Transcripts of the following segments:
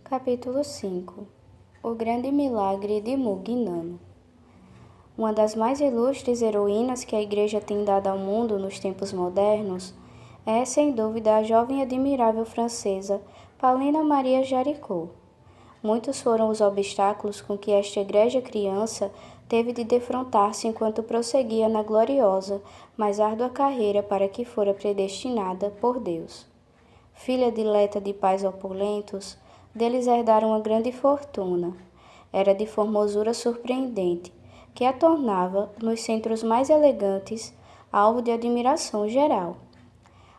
Capítulo 5. O grande milagre de Mugnano. Uma das mais ilustres heroínas que a Igreja tem dado ao mundo nos tempos modernos é, sem dúvida, a jovem e admirável francesa Paulina Maria Jaricot. Muitos foram os obstáculos com que esta egrégia criança teve de defrontar-se enquanto prosseguia na gloriosa, mas árdua carreira para que fora predestinada por Deus. Filha dileta de pais opulentos, deles herdaram uma grande fortuna. Era de formosura surpreendente, que a tornava, nos centros mais elegantes, alvo de admiração geral.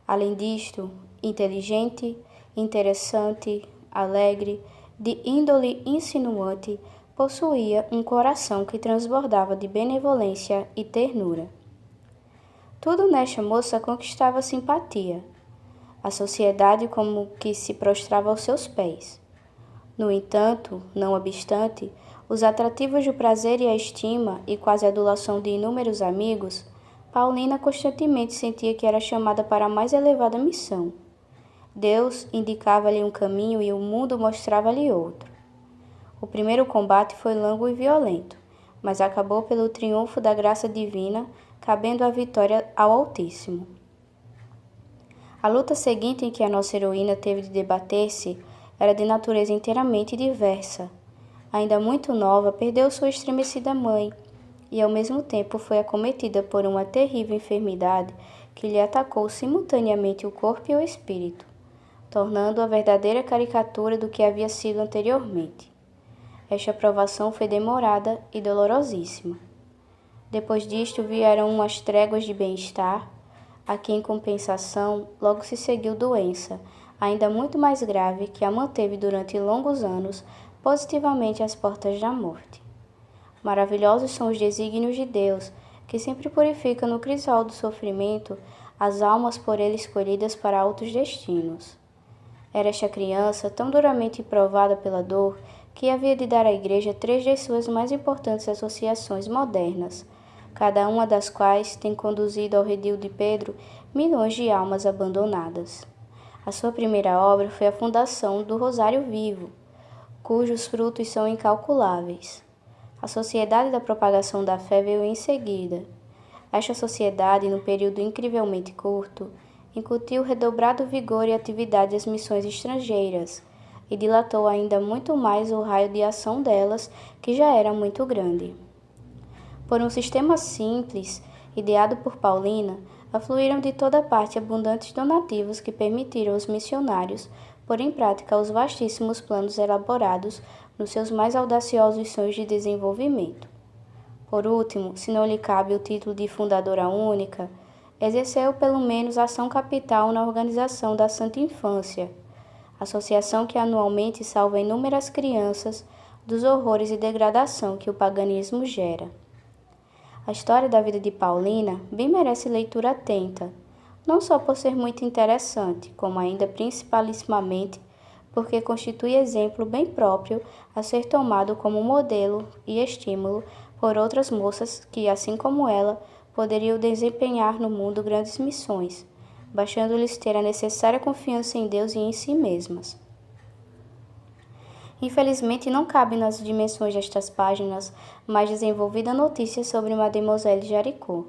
Além disto, inteligente, interessante, alegre, de índole insinuante, possuía um coração que transbordava de benevolência e ternura. Tudo nesta moça conquistava simpatia. A sociedade como que se prostrava aos seus pés. No entanto, não obstante, os atrativos do prazer e a estima e quase a adulação de inúmeros amigos, Paulina constantemente sentia que era chamada para a mais elevada missão. Deus indicava-lhe um caminho e o mundo mostrava-lhe outro. O primeiro combate foi longo e violento, mas acabou pelo triunfo da graça divina, cabendo a vitória ao Altíssimo. A luta seguinte em que a nossa heroína teve de debater-se era de natureza inteiramente diversa. Ainda muito nova, perdeu sua estremecida mãe e, ao mesmo tempo, foi acometida por uma terrível enfermidade que lhe atacou simultaneamente o corpo e o espírito, tornando-a a verdadeira caricatura do que havia sido anteriormente. Esta provação foi demorada e dolorosíssima. Depois disto vieram umas tréguas de bem-estar, a que, em compensação, logo se seguiu doença, ainda muito mais grave, que a manteve durante longos anos positivamente às portas da morte. Maravilhosos são os desígnios de Deus, que sempre purifica no crisol do sofrimento as almas por ele escolhidas para altos destinos. Era esta criança, tão duramente provada pela dor, que havia de dar à Igreja 3 das suas mais importantes associações modernas, cada uma das quais tem conduzido ao redil de Pedro milhões de almas abandonadas. A sua primeira obra foi a fundação do Rosário Vivo, cujos frutos são incalculáveis. A Sociedade da Propagação da Fé veio em seguida. Esta sociedade, num período incrivelmente curto, incutiu redobrado vigor e atividade às missões estrangeiras e dilatou ainda muito mais o raio de ação delas, que já era muito grande. Por um sistema simples, ideado por Paulina, afluíram de toda parte abundantes donativos que permitiram aos missionários pôr em prática os vastíssimos planos elaborados nos seus mais audaciosos sonhos de desenvolvimento. Por último, se não lhe cabe o título de fundadora única, exerceu pelo menos ação capital na organização da Santa Infância, associação que anualmente salva inúmeras crianças dos horrores e degradação que o paganismo gera. A história da vida de Paulina bem merece leitura atenta, não só por ser muito interessante, como ainda principalissimamente porque constitui exemplo bem próprio a ser tomado como modelo e estímulo por outras moças que, assim como ela, poderiam desempenhar no mundo grandes missões, bastando-lhes ter a necessária confiança em Deus e em si mesmas. Infelizmente, não cabe nas dimensões destas páginas mais desenvolvida notícia sobre Mademoiselle Jaricot.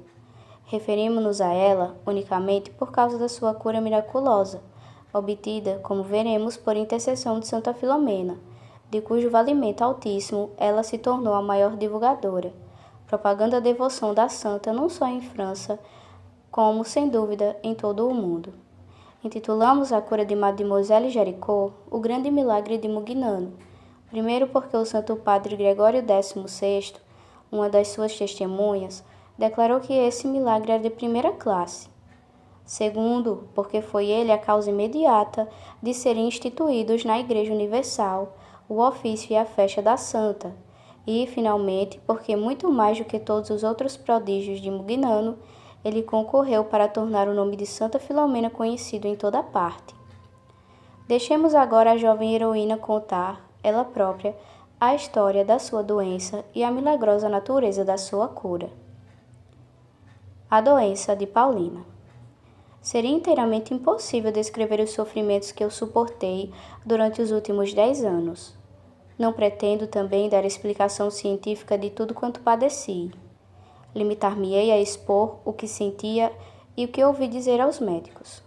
Referimos-nos a ela unicamente por causa da sua cura miraculosa, obtida, como veremos, por intercessão de Santa Filomena, de cujo valimento altíssimo ela se tornou a maior divulgadora, propagando a devoção da santa não só em França, como, sem dúvida, em todo o mundo. Intitulamos a cura de Mademoiselle Jaricot o grande milagre de Mugnano, primeiro porque o Santo Padre Gregório XVI, uma das suas testemunhas, declarou que esse milagre era de primeira classe. Segundo, porque foi ele a causa imediata de serem instituídos na Igreja Universal o ofício e a festa da Santa, e, finalmente, porque muito mais do que todos os outros prodígios de Mugnano, ele concorreu para tornar o nome de Santa Filomena conhecido em toda parte. Deixemos agora a jovem heroína contar, ela própria, a história da sua doença e a milagrosa natureza da sua cura. A doença de Paulina. Seria inteiramente impossível descrever os sofrimentos que eu suportei durante os últimos 10 anos. Não pretendo também dar explicação científica de tudo quanto padeci. Limitar-me-ei a expor o que sentia e o que ouvi dizer aos médicos.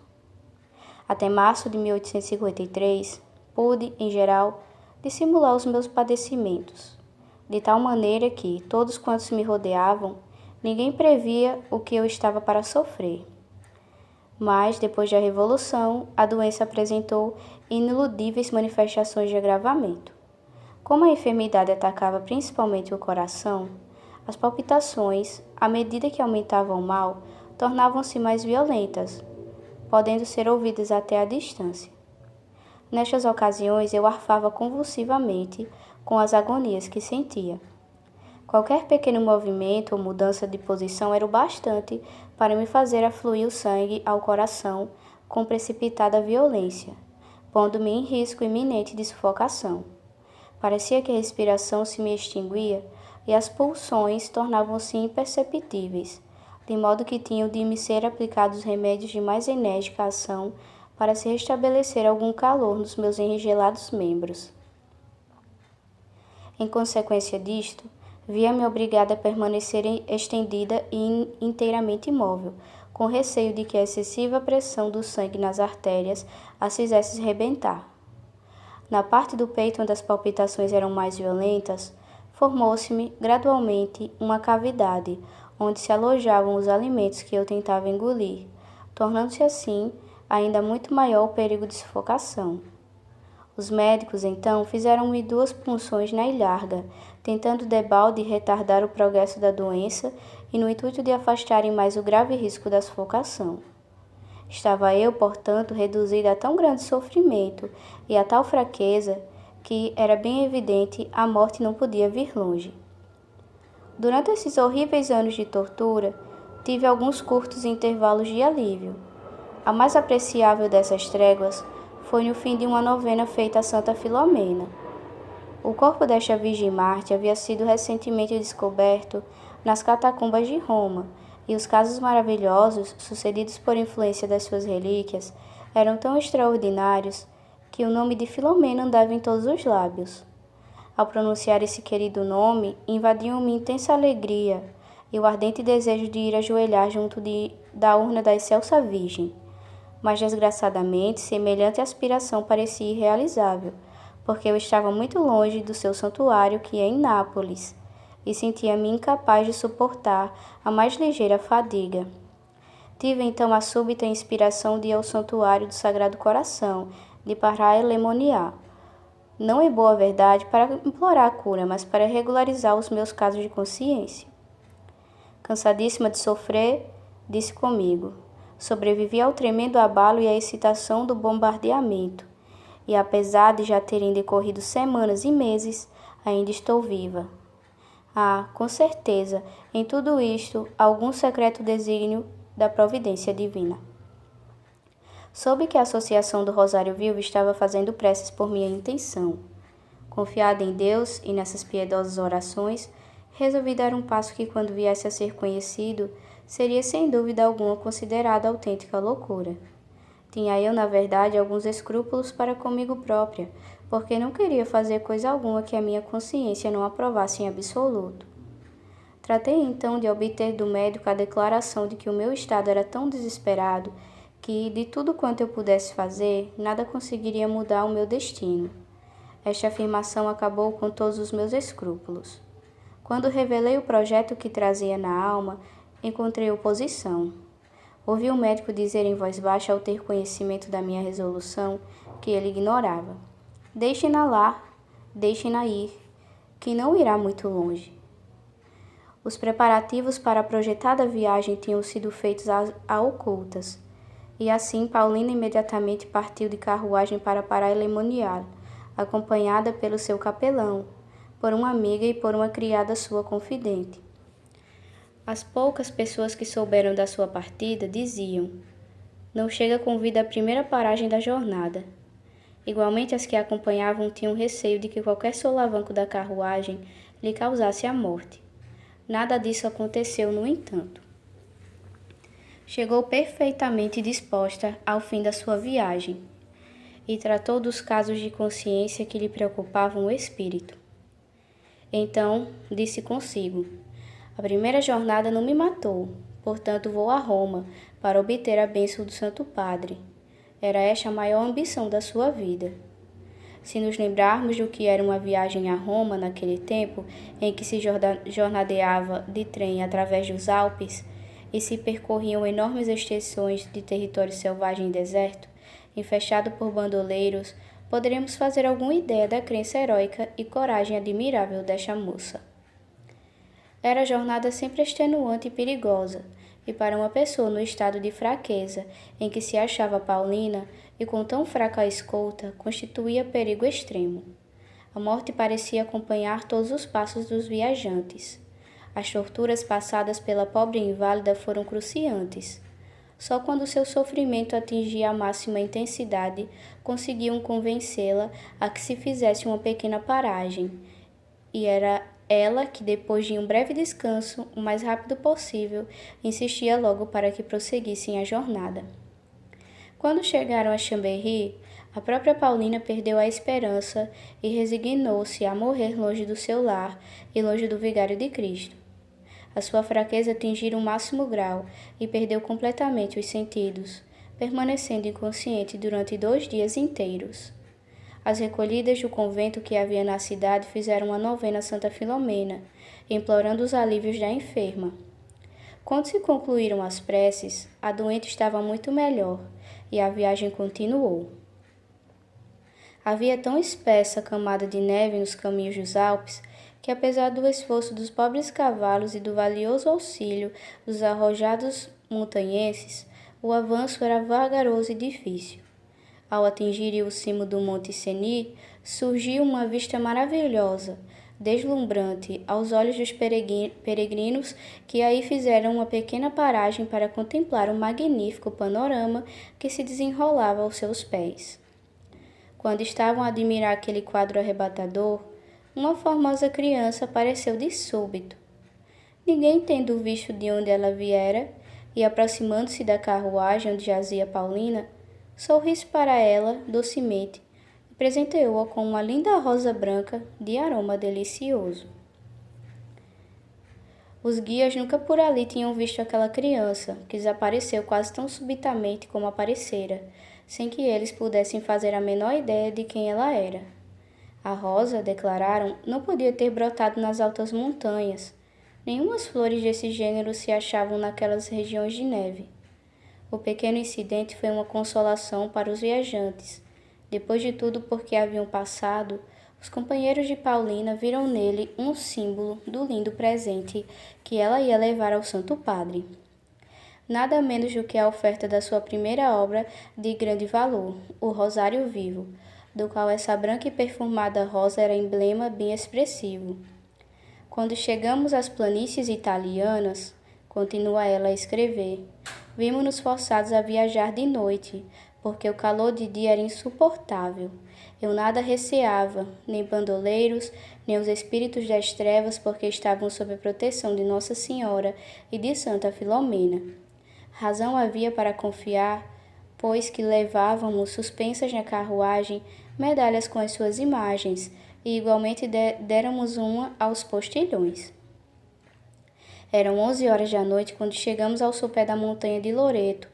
Até março de 1853, pude, em geral, dissimular os meus padecimentos, de tal maneira que, todos quantos me rodeavam, ninguém previa o que eu estava para sofrer. Mas, depois da Revolução, a doença apresentou iniludíveis manifestações de agravamento. Como a enfermidade atacava principalmente o coração, as palpitações, à medida que aumentava o mal, tornavam-se mais violentas, podendo ser ouvidas até à distância. Nestas ocasiões, eu arfava convulsivamente com as agonias que sentia. Qualquer pequeno movimento ou mudança de posição era o bastante para me fazer afluir o sangue ao coração com precipitada violência, pondo-me em risco iminente de sufocação. Parecia que a respiração se me extinguia e as pulsões tornavam-se imperceptíveis, de modo que tinham de me ser aplicados remédios de mais enérgica ação para se restabelecer algum calor nos meus enregelados membros. Em consequência disto, via-me obrigada a permanecer estendida e inteiramente imóvel, com receio de que a excessiva pressão do sangue nas artérias as fizesse rebentar. Na parte do peito onde as palpitações eram mais violentas, formou-se-me gradualmente uma cavidade, onde se alojavam os alimentos que eu tentava engolir, tornando-se assim ainda muito maior o perigo de sufocação. Os médicos, então, fizeram-me 2 punções na ilharga, tentando debalde retardar o progresso da doença e no intuito de afastarem mais o grave risco da sufocação. Estava eu, portanto, reduzida a tão grande sofrimento e a tal fraqueza que era bem evidente a morte não podia vir longe. Durante esses horríveis anos de tortura, tive alguns curtos intervalos de alívio. A mais apreciável dessas tréguas foi no fim de uma novena feita a Santa Filomena. O corpo desta Virgem Mártir havia sido recentemente descoberto nas catacumbas de Roma, e os casos maravilhosos, sucedidos por influência das suas relíquias, eram tão extraordinários que o nome de Filomena andava em todos os lábios. Ao pronunciar esse querido nome, invadiu-me intensa alegria e o ardente desejo de ir ajoelhar junto da urna da excelsa Virgem. Mas, desgraçadamente, semelhante aspiração parecia irrealizável, porque eu estava muito longe do seu santuário, que é em Nápoles, e sentia-me incapaz de suportar a mais ligeira fadiga. Tive então a súbita inspiração de ir ao santuário do Sagrado Coração, de Pará-Lemoniá. Não é boa verdade para implorar a cura, mas para regularizar os meus casos de consciência. Cansadíssima de sofrer, disse comigo: sobrevivi ao tremendo abalo e à excitação do bombardeamento, e apesar de já terem decorrido semanas e meses, ainda estou viva. Ah, com certeza, em tudo isto, algum secreto desígnio da providência divina. Soube que a Associação do Rosário Vivo estava fazendo preces por minha intenção. Confiada em Deus e nessas piedosas orações, resolvi dar um passo que, quando viesse a ser conhecido, seria sem dúvida alguma considerado autêntica loucura. Tinha eu, na verdade, alguns escrúpulos para comigo própria, porque não queria fazer coisa alguma que a minha consciência não aprovasse em absoluto. Tratei então de obter do médico a declaração de que o meu estado era tão desesperado que, de tudo quanto eu pudesse fazer, nada conseguiria mudar o meu destino. Esta afirmação acabou com todos os meus escrúpulos. Quando revelei o projeto que trazia na alma, encontrei oposição. Ouvi o médico dizer em voz baixa, ao ter conhecimento da minha resolução, que ele ignorava: deixem-na lá, deixem-na ir, que não irá muito longe. Os preparativos para a projetada viagem tinham sido feitos a ocultas, e assim Paulina imediatamente partiu de carruagem para Pará-Lemoniá, acompanhada pelo seu capelão, por uma amiga e por uma criada sua confidente. As poucas pessoas que souberam da sua partida diziam: não chega com vida à primeira paragem da jornada. Igualmente as que a acompanhavam tinham receio de que qualquer solavanco da carruagem lhe causasse a morte. Nada disso aconteceu, no entanto. Chegou perfeitamente disposta ao fim da sua viagem e tratou dos casos de consciência que lhe preocupavam o espírito. Então, disse consigo: a primeira jornada não me matou, portanto vou a Roma para obter a bênção do Santo Padre. Era esta a maior ambição da sua vida. Se nos lembrarmos do que era uma viagem a Roma naquele tempo, em que se jornadeava de trem através dos Alpes e se percorriam enormes extensões de território selvagem e deserto, infestado por bandoleiros, poderemos fazer alguma ideia da crença heróica e coragem admirável desta moça. Era a jornada sempre extenuante e perigosa, e para uma pessoa no estado de fraqueza em que se achava Paulina, e com tão fraca a escolta, constituía perigo extremo. A morte parecia acompanhar todos os passos dos viajantes. As torturas passadas pela pobre inválida foram cruciantes. Só quando seu sofrimento atingia a máxima intensidade, conseguiam convencê-la a que se fizesse uma pequena paragem, e era ela que, depois de um breve descanso, o mais rápido possível, insistia logo para que prosseguissem a jornada. Quando chegaram a Chambéry, a própria Paulina perdeu a esperança e resignou-se a morrer longe do seu lar e longe do Vigário de Cristo. A sua fraqueza atingira o máximo grau e perdeu completamente os sentidos, permanecendo inconsciente durante 2 dias inteiros. As recolhidas do convento que havia na cidade fizeram uma novena a Santa Filomena, implorando os alívios da enferma. Quando se concluíram as preces, a doente estava muito melhor e a viagem continuou. Havia tão espessa camada de neve nos caminhos dos Alpes que, apesar do esforço dos pobres cavalos e do valioso auxílio dos arrojados montanhenses, o avanço era vagaroso e difícil. Ao atingirem o cimo do Monte Cenis, surgiu uma vista maravilhosa, deslumbrante aos olhos dos peregrinos que aí fizeram uma pequena paragem para contemplar o magnífico panorama que se desenrolava aos seus pés. Quando estavam a admirar aquele quadro arrebatador, uma formosa criança apareceu de súbito. Ninguém tendo visto de onde ela viera, e aproximando-se da carruagem onde jazia Paulina, sorriu para ela docemente e presenteou-a com uma linda rosa branca de aroma delicioso. Os guias nunca por ali tinham visto aquela criança, que desapareceu quase tão subitamente como aparecera, sem que eles pudessem fazer a menor ideia de quem ela era. A rosa, declararam, não podia ter brotado nas altas montanhas. Nenhumas flores desse gênero se achavam naquelas regiões de neve. O pequeno incidente foi uma consolação para os viajantes. Depois de tudo por que haviam passado, os companheiros de Paulina viram nele um símbolo do lindo presente que ela ia levar ao Santo Padre. Nada menos do que a oferta da sua primeira obra de grande valor, o Rosário Vivo, do qual essa branca e perfumada rosa era emblema bem expressivo. Quando chegamos às planícies italianas, continua ela a escrever, vimos-nos forçados a viajar de noite, porque o calor de dia era insuportável. Eu nada receava, nem bandoleiros, nem os espíritos das trevas, porque estavam sob a proteção de Nossa Senhora e de Santa Filomena. Razão havia para confiar, pois que levávamos suspensas na carruagem medalhas com as suas imagens, e igualmente déramos uma aos postilhões. Eram 11 horas da noite quando chegamos ao sopé da montanha de Loreto,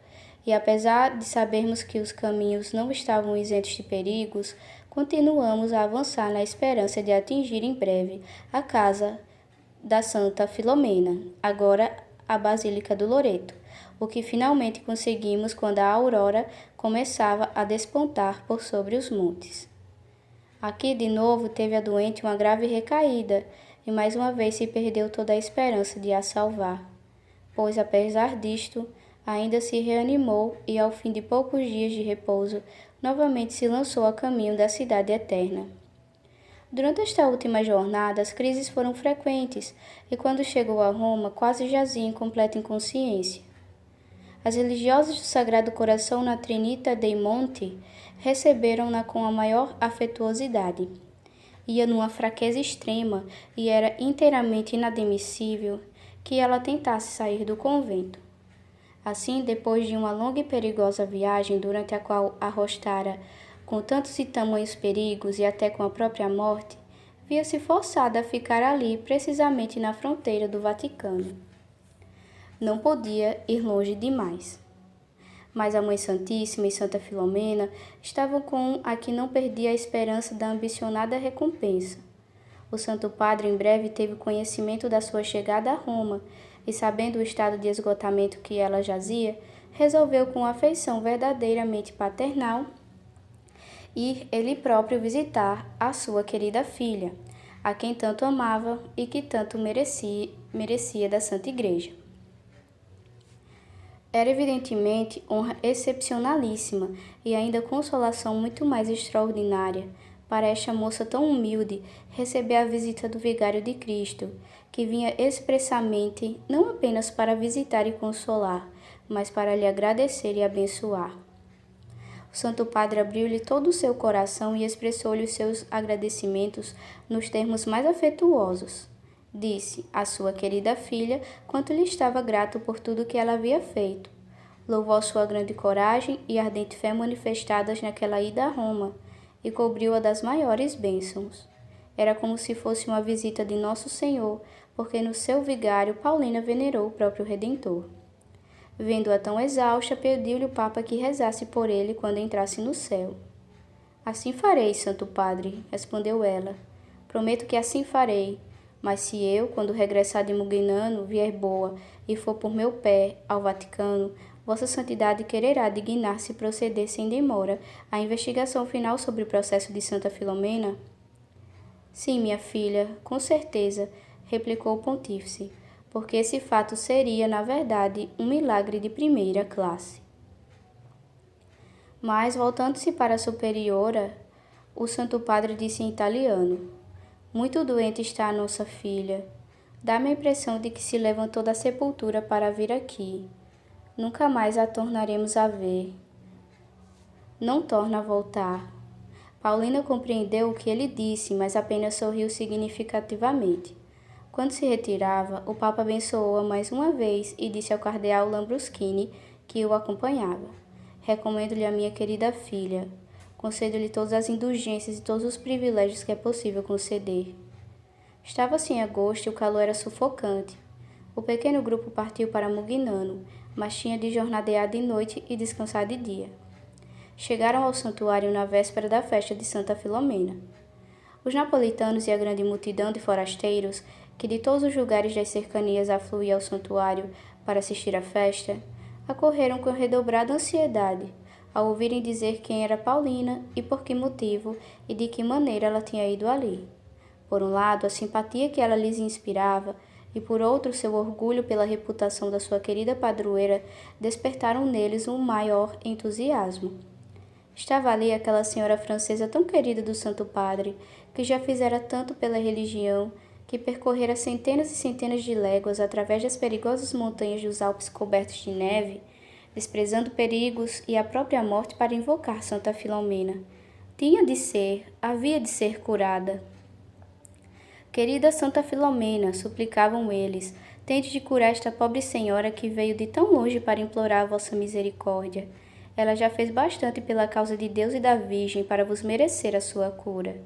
e apesar de sabermos que os caminhos não estavam isentos de perigos, continuamos a avançar na esperança de atingir em breve a casa da Santa Filomena, agora a Basílica do Loreto, o que finalmente conseguimos quando a aurora começava a despontar por sobre os montes. Aqui, de novo, teve a doente uma grave recaída, e mais uma vez se perdeu toda a esperança de a salvar, pois, apesar disto, ainda se reanimou e, ao fim de poucos dias de repouso, novamente se lançou a caminho da cidade eterna. Durante esta última jornada, as crises foram frequentes, e quando chegou a Roma, quase jazia em completa inconsciência. As religiosas do Sagrado Coração na Trinita dei Monti receberam-na com a maior afetuosidade. Ia numa fraqueza extrema e era inteiramente inadmissível que ela tentasse sair do convento. Assim, depois de uma longa e perigosa viagem, durante a qual arrostara com tantos e tamanhos perigos e até com a própria morte, via-se forçada a ficar ali, precisamente na fronteira do Vaticano. Não podia ir longe demais. Mas a Mãe Santíssima e Santa Filomena estavam com a que não perdia a esperança da ambicionada recompensa. O Santo Padre em breve teve conhecimento da sua chegada a Roma e, sabendo o estado de esgotamento que ela jazia, resolveu com afeição verdadeiramente paternal ir ele próprio visitar a sua querida filha, a quem tanto amava e que tanto merecia da Santa Igreja. Era evidentemente honra excepcionalíssima e ainda consolação muito mais extraordinária para esta moça tão humilde receber a visita do Vigário de Cristo, que vinha expressamente não apenas para visitar e consolar, mas para lhe agradecer e abençoar. O Santo Padre abriu-lhe todo o seu coração e expressou-lhe os seus agradecimentos nos termos mais afetuosos. Disse à sua querida filha quanto lhe estava grato por tudo que ela havia feito. Louvou sua grande coragem e ardente fé manifestadas naquela ida a Roma e cobriu-a das maiores bênçãos. Era como se fosse uma visita de Nosso Senhor, porque no seu vigário Paulina venerou o próprio Redentor. Vendo-a tão exausta, pediu-lhe o Papa que rezasse por ele quando entrasse no céu. Assim farei, Santo Padre, respondeu ela. Prometo que assim farei, mas se eu, quando regressar de Mugnano, vier boa e for por meu pé ao Vaticano, Vossa Santidade quererá dignar-se proceder sem demora à investigação final sobre o processo de Santa Filomena? Sim, minha filha, com certeza, replicou o pontífice, porque esse fato seria, na verdade, um milagre de primeira classe. Mas, voltando-se para a superiora, o Santo Padre disse em italiano: Muito doente está a nossa filha. Dá-me a impressão de que se levantou da sepultura para vir aqui. Nunca mais a tornaremos a ver. Não torna a voltar. Paulina compreendeu o que ele disse, mas apenas sorriu significativamente. Quando se retirava, o Papa abençoou-a mais uma vez e disse ao cardeal Lambruschini, que o acompanhava: Recomendo-lhe a minha querida filha. Concedo-lhe todas as indulgências e todos os privilégios que é possível conceder. Estava-se em agosto e o calor era sufocante. O pequeno grupo partiu para Mugnano, mas tinha de jornadear de noite e descansar de dia. Chegaram ao santuário na véspera da festa de Santa Filomena. Os napolitanos e a grande multidão de forasteiros, que de todos os lugares das cercanias afluía ao santuário para assistir à festa, acorreram com redobrada ansiedade, ao ouvirem dizer quem era Paulina e por que motivo e de que maneira ela tinha ido ali. Por um lado, a simpatia que ela lhes inspirava, e por outro, seu orgulho pela reputação da sua querida padroeira despertaram neles um maior entusiasmo. Estava ali aquela senhora francesa tão querida do Santo Padre, que já fizera tanto pela religião, que percorrera centenas e centenas de léguas através das perigosas montanhas dos Alpes cobertos de neve, desprezando perigos e a própria morte para invocar Santa Filomena. Havia de ser curada. Querida Santa Filomena, suplicavam eles, tente de curar esta pobre senhora que veio de tão longe para implorar a vossa misericórdia. Ela já fez bastante pela causa de Deus e da Virgem para vos merecer a sua cura.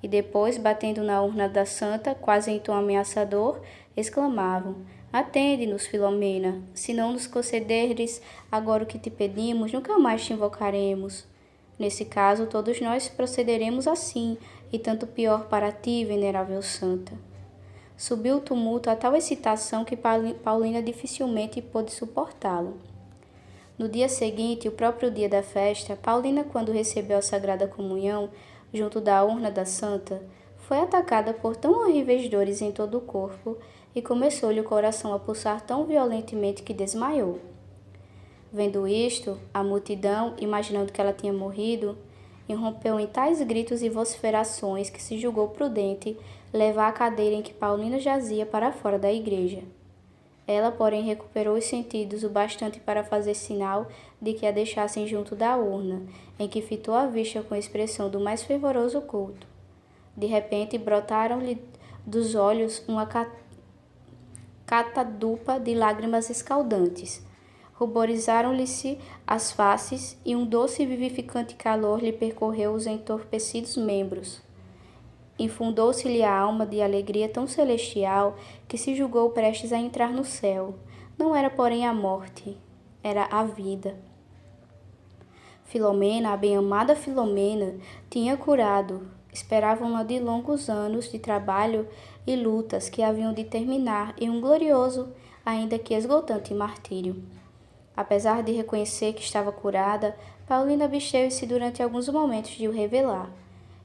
E depois, batendo na urna da santa, quase em tom ameaçador, exclamavam: Atende-nos, Filomena, se não nos concederes agora o que te pedimos, nunca mais te invocaremos. Nesse caso, todos nós procederemos assim, e tanto pior para ti, venerável santa. Subiu o tumulto a tal excitação que Paulina dificilmente pôde suportá-lo. No dia seguinte, o próprio dia da festa, Paulina, quando recebeu a Sagrada Comunhão, junto da urna da santa, foi atacada por tão horríveis dores em todo o corpo e começou-lhe o coração a pulsar tão violentamente que desmaiou. Vendo isto, a multidão, imaginando que ela tinha morrido, irrompeu em tais gritos e vociferações que se julgou prudente levar a cadeira em que Paulina jazia para fora da igreja. Ela, porém, recuperou os sentidos o bastante para fazer sinal de que a deixassem junto da urna, em que fitou a vista com a expressão do mais fervoroso culto. De repente, brotaram-lhe dos olhos uma catadupa de lágrimas escaldantes. Ruborizaram-lhe-se as faces e um doce e vivificante calor lhe percorreu os entorpecidos membros. Infundou-se-lhe a alma de alegria tão celestial que se julgou prestes a entrar no céu. Não era, porém, a morte, era a vida. Filomena, a bem-amada Filomena, tinha curado. Esperavam-na de longos anos de trabalho e lutas que haviam de terminar em um glorioso, ainda que esgotante martírio. Apesar de reconhecer que estava curada, Paulina absteve-se durante alguns momentos de o revelar,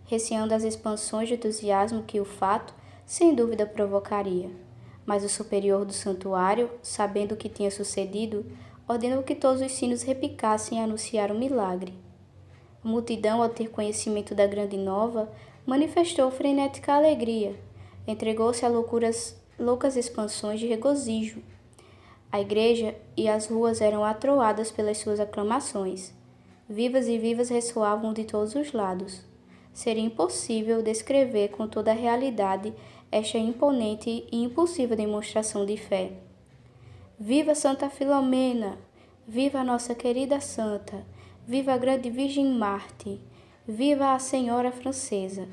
receando as expansões de entusiasmo que o fato, sem dúvida, provocaria. Mas o superior do santuário, sabendo o que tinha sucedido, ordenou que todos os sinos repicassem a anunciar o milagre. A multidão, ao ter conhecimento da grande nova, manifestou frenética alegria, entregou-se a loucas expansões de regozijo. A igreja e as ruas eram atroadas pelas suas aclamações. Vivas e vivas ressoavam de todos os lados. Seria impossível descrever com toda a realidade esta imponente e impulsiva demonstração de fé. Viva Santa Filomena! Viva a nossa querida santa! Viva a grande Virgem Marte! Viva a Senhora Francesa!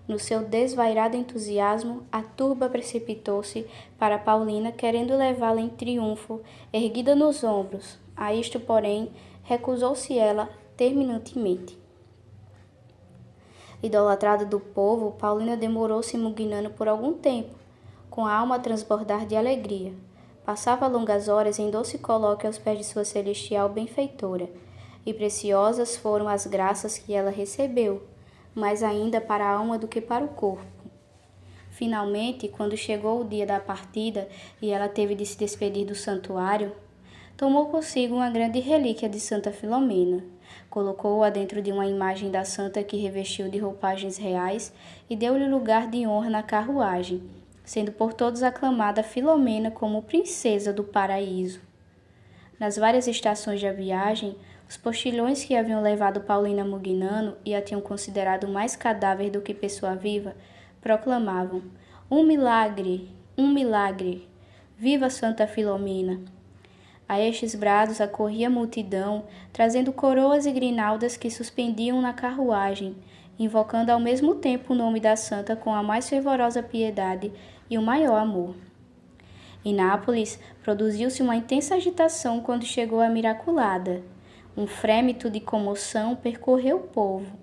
No seu desvairado entusiasmo, a turba precipitou-se para Paulina, querendo levá-la em triunfo, erguida nos ombros. A isto, porém, recusou-se ela terminantemente. Idolatrada do povo, Paulina demorou-se muguinando por algum tempo, com a alma a transbordar de alegria. Passava longas horas em doce colóquio aos pés de sua celestial benfeitora, e preciosas foram as graças que ela recebeu, mais ainda para a alma do que para o corpo. Finalmente, quando chegou o dia da partida e ela teve de se despedir do santuário, tomou consigo uma grande relíquia de Santa Filomena, colocou-a dentro de uma imagem da santa que revestiu de roupagens reais e deu-lhe lugar de honra na carruagem, sendo por todos aclamada Filomena como princesa do paraíso. Nas várias estações da viagem, os postilhões que haviam levado Paulina a Mugnano e a tinham considerado mais cadáver do que pessoa viva, proclamavam: um milagre! Um milagre! Viva Santa Filomena! A estes brados acorria a multidão, trazendo coroas e grinaldas que suspendiam na carruagem, invocando ao mesmo tempo o nome da santa com a mais fervorosa piedade e o maior amor. Em Nápoles, produziu-se uma intensa agitação quando chegou a Miraculada. Um frêmito de comoção percorreu o povo.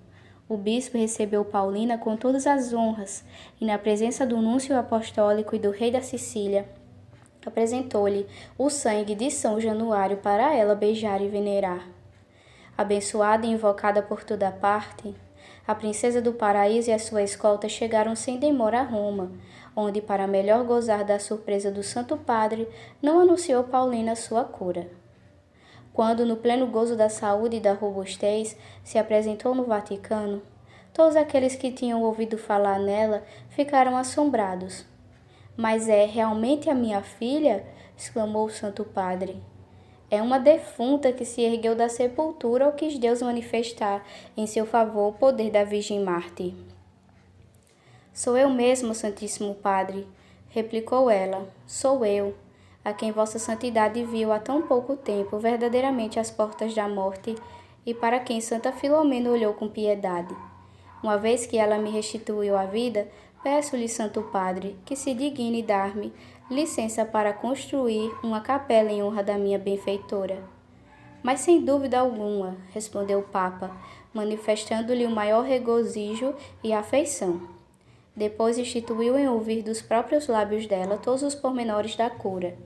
O bispo recebeu Paulina com todas as honras e, na presença do núncio apostólico e do rei da Sicília, apresentou-lhe o sangue de São Januário para ela beijar e venerar. Abençoada e invocada por toda parte, a princesa do paraíso e a sua escolta chegaram sem demora a Roma, onde, para melhor gozar da surpresa do Santo Padre, não anunciou Paulina sua cura. Quando, no pleno gozo da saúde e da robustez, se apresentou no Vaticano, todos aqueles que tinham ouvido falar nela ficaram assombrados. Mas é realmente a minha filha? Exclamou o Santo Padre. É uma defunta que se ergueu da sepultura ou quis Deus manifestar em seu favor o poder da Virgem Marte. Sou eu mesmo, Santíssimo Padre, replicou ela. Sou eu, a quem Vossa Santidade viu há tão pouco tempo verdadeiramente às portas da morte e para quem Santa Filomena olhou com piedade. Uma vez que ela me restituiu a vida, peço-lhe, Santo Padre, que se digne dar-me licença para construir uma capela em honra da minha benfeitora. Mas sem dúvida alguma, respondeu o Papa, manifestando-lhe o maior regozijo e afeição. Depois instituiu em ouvir dos próprios lábios dela todos os pormenores da cura.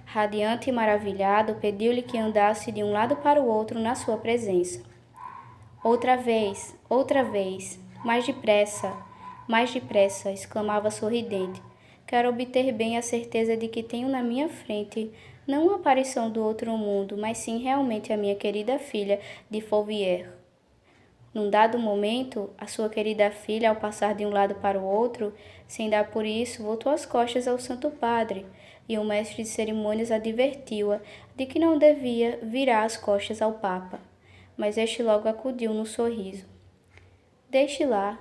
Radiante e maravilhado, pediu-lhe que andasse de um lado para o outro na sua presença. Outra vez, mais depressa, exclamava sorridente. Quero obter bem a certeza de que tenho na minha frente não uma aparição do outro mundo, mas sim realmente a minha querida filha de Fourvière. Num dado momento, a sua querida filha, ao passar de um lado para o outro, sem dar por isso, voltou as costas ao Santo Padre, e o mestre de cerimônias advertiu-a de que não devia virar as costas ao Papa. Mas este logo acudiu no sorriso. Deixe lá.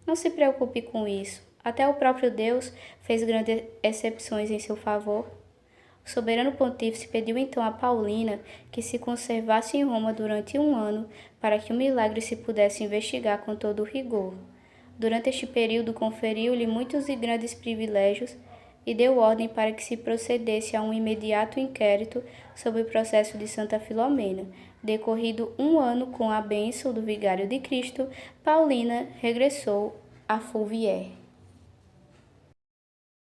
Não se preocupe com isso. Até o próprio Deus fez grandes excepções em seu favor. O soberano pontífice pediu então a Paulina que se conservasse em Roma durante 1 ano para que o milagre se pudesse investigar com todo o rigor. Durante este período, conferiu-lhe muitos e grandes privilégios e deu ordem para que se procedesse a um imediato inquérito sobre o processo de Santa Filomena. Decorrido 1 ano com a bênção do Vigário de Cristo, Paulina regressou a Fulvier.